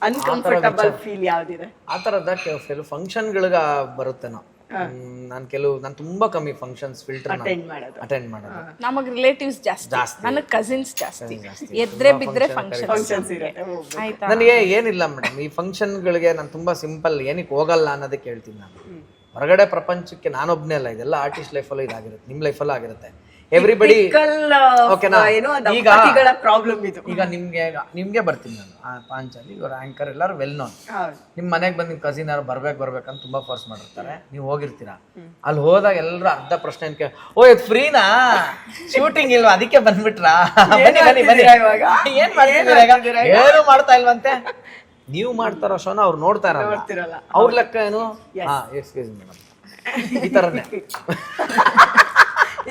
Uncomfortable feel ಯಾವ್ದಿದೆ? ಆ ಥರದ ಕೆಲವು ಫಂಕ್ಷನ್ಗಳಿಗೆ ಬರುತ್ತೇನೋ. ನಾನು ತುಂಬಾ ಕಮ್ಮಿ ಫಂಕ್ಷನ್ಸ್ ಫಿಲ್ಟರ್ ಅಟೆಂಡ್ ಮಾಡೋದು. ನಮಗ್ ರಿಲೇಟಿವ್ಸ್ ಜಾಸ್ತಿ, ನನಗೆ ಕಸಿನ್ಸ್ ಜಾಸ್ತಿ. ಎದ್ರೆ ಬಿದ್ರೆ ಫಂಕ್ಷನ್ಸ್ ಇರುತ್ತೆ. ಆಯ್ತಾ? ನನಗೆ ಏನಿಲ್ಲ ಮೇಡಮ್, ಈ ಫಂಕ್ಷನ್ಗಳಿಗೆ ನಾನು ತುಂಬಾ ಸಿಂಪಲ್, ಏನಕ್ಕೆ ಹೋಗಲ್ಲ ಅನ್ನೋದಕ್ಕೆ ಹೇಳ್ತೀನಿ. ನಾನು ಹೊರಗಡೆ ಪ್ರಪಂಚಕ್ಕೆ ನಾನೊಬ್ನೇ ಅಲ್ಲ, ಇದೆಲ್ಲ ಆರ್ಟಿಸ್ಟ್ ಲೈಫಲ್ಲೂ ಇದಾಗಿರುತ್ತೆ, ನಿಮ್ಮ ಲೈಫಲ್ಲೂ ಆಗಿರುತ್ತೆ. ಎವ್ರಿಬಡಿ ಓಕೆನಾ? ಈಗ ಪ್ರಾಬ್ಲಮ್ ಇದು. ಈಗ ನಿಮ್ಗೆ ಬರ್ತೀನಿ ನಾನು, ಪಾಂಚಾಲಿ ಇವ್ರ ಆಂಕರ್ ಎಲ್ಲರೂ ವೆಲ್ ನೋನ್. ನಿಮ್ ಮನೆಗೆ ಬಂದು ನಿಮ್ ಕಸಿನ್ ಯಾರು ಬರ್ಬೇಕಂತ ತುಂಬಾ ಫೋರ್ಸ್ ಮಾಡಿರ್ತಾರೆ. ನೀವು ಹೋಗಿರ್ತೀರಾ, ಅಲ್ಲಿ ಹೋದಾಗ ಎಲ್ಲರೂ ಅರ್ಧ ಪ್ರಶ್ನೆ ಓ ಇದು ಫ್ರೀನಾ, ಶೂಟಿಂಗ್ ಇಲ್ವಾ ಅದಕ್ಕೆ ಬಂದ್ಬಿಟ್ರಾ, ಬನ್ನಿ ಏನ್ ಮಾಡ್ತಿದ್ದೀರಾ, ಏನು ಮಾಡ್ತಾ ಇಲ್ವಂತೆ. ನೀವು ಮಾಡ್ತಾರೋ ಶೋನ ಅವ್ರು ನೋಡ್ತಾ ಇರಲ್ಲ, ಅವ್ರ ಲೆಕ್ಕ ಏನು, ಎಕ್ಸ್ಕ್ಯೂಸ್ ಮೇಡಮ್,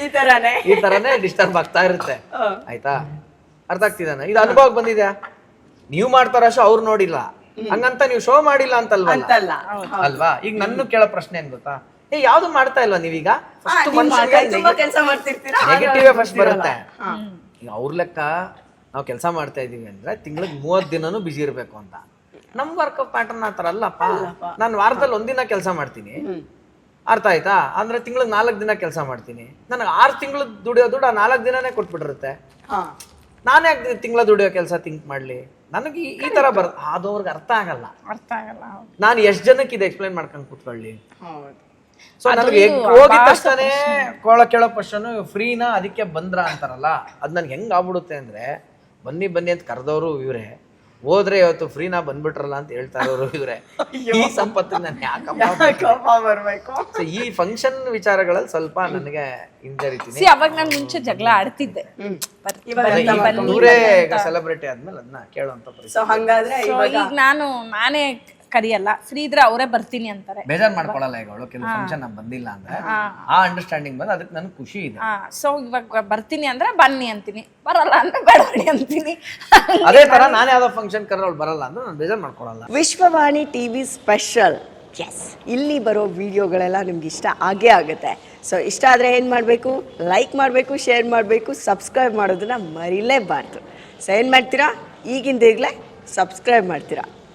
ಈ ತರನೇ ಡಿಸ್ಟರ್ಬ್ ಆಗ್ತಾ ಇರುತ್ತೆ. ಆಯ್ತಾ, ಅರ್ಥ ಆಗ್ತಿದಾನೆ? ಇದು ಅನುಭವಕ್ಕೆ ಬಂದಿದ್ಯಾ? ನೀವು ಮಾಡ್ತಾರ ಶೋ ಅವ್ರು ನೋಡಿಲ್ಲ, ಹಂಗಂತ ನೀವು ಶೋ ಮಾಡಿಲ್ಲ ಅಂತಲ್ವಾ ಅಲ್ವಾ? ಈಗ ನನ್ನ ಕೇಳೋ ಪ್ರಶ್ನೆ ಏನ್ ಗೊತ್ತಾ, ಯಾವ್ದು ಮಾಡ್ತಾ ಇಲ್ವಾ ನೀವೀಗ? ನೆಗೆಟಿವ್ ಫಸ್ಟ್ ಬರುತ್ತೆ. ಈಗ ಅವ್ರ ಲೆಕ್ಕ ನಾವು ಕೆಲಸ ಮಾಡ್ತಾ ಇದೀವಿ ಅಂದ್ರೆ ತಿಂಗಳಿಗೆ 30 ದಿನನೂ ಬಿಸಿ ಇರ್ಬೇಕು ಅಂತ. ನಮ್ ವರ್ಕ್ ಪ್ಯಾಟರ್ನ್ ಆತರ ಅಲ್ಲಪ್ಪ. ನಾನು ವಾರದಲ್ಲಿ 1 ದಿನ ಕೆಲಸ ಮಾಡ್ತೀನಿ, ಅರ್ಥ ಆಯ್ತಾ? ಅಂದ್ರೆ ತಿಂಗಳಿಗೆ 4 ದಿನ ಕೆಲಸ ಮಾಡ್ತೀನಿ. ನನಗೆ 6 ತಿಂಗಳು ದುಡಿಯೋ ದುಡ್ಡು 4 ದಿನನೇ ಕೊಟ್ಬಿಟ್ಟಿರುತ್ತೆ. ನಾನೇ ತಿಂಗಳ ದುಡಿಯೋ ಕೆಲಸ ಥಿಂಕ್ ಮಾಡ್ಲಿ? ನನಗೆ ಈ ತರ ಆದವ್ರಿಗೆ ಅರ್ಥ ಆಗಲ್ಲ. ನಾನು ಎಷ್ಟು ಜನಕ್ಕೆ ಇದು ಎಕ್ಸ್ಪ್ಲೈನ್ ಮಾಡ್ಕೊಂಡು ಕೂತ್ಕೊಳ್ಳಿ? ಸೊ ನನಗೆ ಹೋಗಿದ ತಕ್ಷಣನೇ ಕೇಳೋ ಕ್ವಶನ್, ಫ್ರೀನಾ ಅದಕ್ಕೆ ಬಂದ್ರ ಅಂತಾರಲ್ಲ, ಅದ್ ನನ್ಗೆ ಹೆಂಗ್ ಆಗ್ಬಿಡುತ್ತೆ ಅಂದ್ರೆ, ಬನ್ನಿ ಅಂತ ಕರೆದವರು ಇವ್ರೆ, ಹೋದ್ರೆ ಇವತ್ತು ಫ್ರೀನಾ ಬಂದ್ಬಿಟ್ರಲ್ಲ ಅಂತ ಹೇಳ್ತಾ ಇರೋರು ಇವ್ರೆ. ಈ ಸಂಪತ್ತು ನಾನು ಯಾಕಪ್ಪ ಬರ್ಬೇಕು? ಈ ಫಂಕ್ಷನ್ ವಿಚಾರಗಳಲ್ಲಿ ಸ್ವಲ್ಪ ನನಗೆ ಹಿಂಜರಿತೀನಿ. ಅವಾಗ ನಾನು ಮುಂಚೆ ಜಗಳ ಆಡ್ತಿದ್ದೆ, ಇವರೇ ಸೆಲೆಬ್ರಿಟಿ ಆದ್ಮೇಲೆ ಅದನ್ನ ಕೇಳುವಂತ ಪರಿಸ್ಥಿತಿ. ಈಗ ನಾನೇ ಕರಿಯಲ್ಲ, ಫ್ರೀ ಇದ್ರೆ ಅವರೇ ಬರ್ತೀನಿ ಅಂತಾರೆ. ಬೇಜಾರ್ ಮಾಡ್ಕೊಳಲ್ಲ. ಈಗ ಅವಳು ಕೆಲವು ಫಂಕ್ಷನ್ ಬಂದಿಲ್ಲ ಅಂದ್ರೆ ಆ ಅಂಡರ್ಸ್ಟ್ಯಾಂಡಿಂಗ್ ಬಂದು ಅದಕ್ಕೆ ನನಗೆ ಖುಷಿ ಇದೆ. ಸೊ ಇವಾಗ ಬರ್ತೀನಿ ಅಂದ್ರೆ ಬನ್ನಿ ಅಂತೀನಿ, ಬರಲ್ಲ ಅಂದ್ರೆ ಬೇಡಬೇಡಿ ಅಂತೀನಿ. ಅದೇ ತರ ನಾನು ಯಾವ್ದೋ ಫಂಕ್ಷನ್ ಕರೆದ್ರೆ ಅವಳು ಬರಲ್ಲ ಅಂದ್ರೆ ನಾನು ಬೇಜಾರ್ ಮಾಡ್ಕೊಳಲ್ಲ. Vishwavani TV special. ಇಲ್ಲಿ ಬರೋ ವಿಡಿಯೋಗಳೆಲ್ಲ ನಿಮ್ಗೆ ಇಷ್ಟ ಆಗೇ ಆಗುತ್ತೆ. ಸೊ ಇಷ್ಟ ಆದರೆ ಏನು ಮಾಡಬೇಕು? ಲೈಕ್ ಮಾಡಬೇಕು, ಶೇರ್ ಮಾಡಬೇಕು, ಸಬ್ಸ್ಕ್ರೈಬ್ ಮಾಡೋದನ್ನ ಮರಿಲೇಬಾರ್ದು. ಸೊ ಏನು ಮಾಡ್ತೀರಾ? ಈಗಿಂದ ಈಗಲೇ ಸಬ್ಸ್ಕ್ರೈಬ್ ಮಾಡ್ತೀರಾ.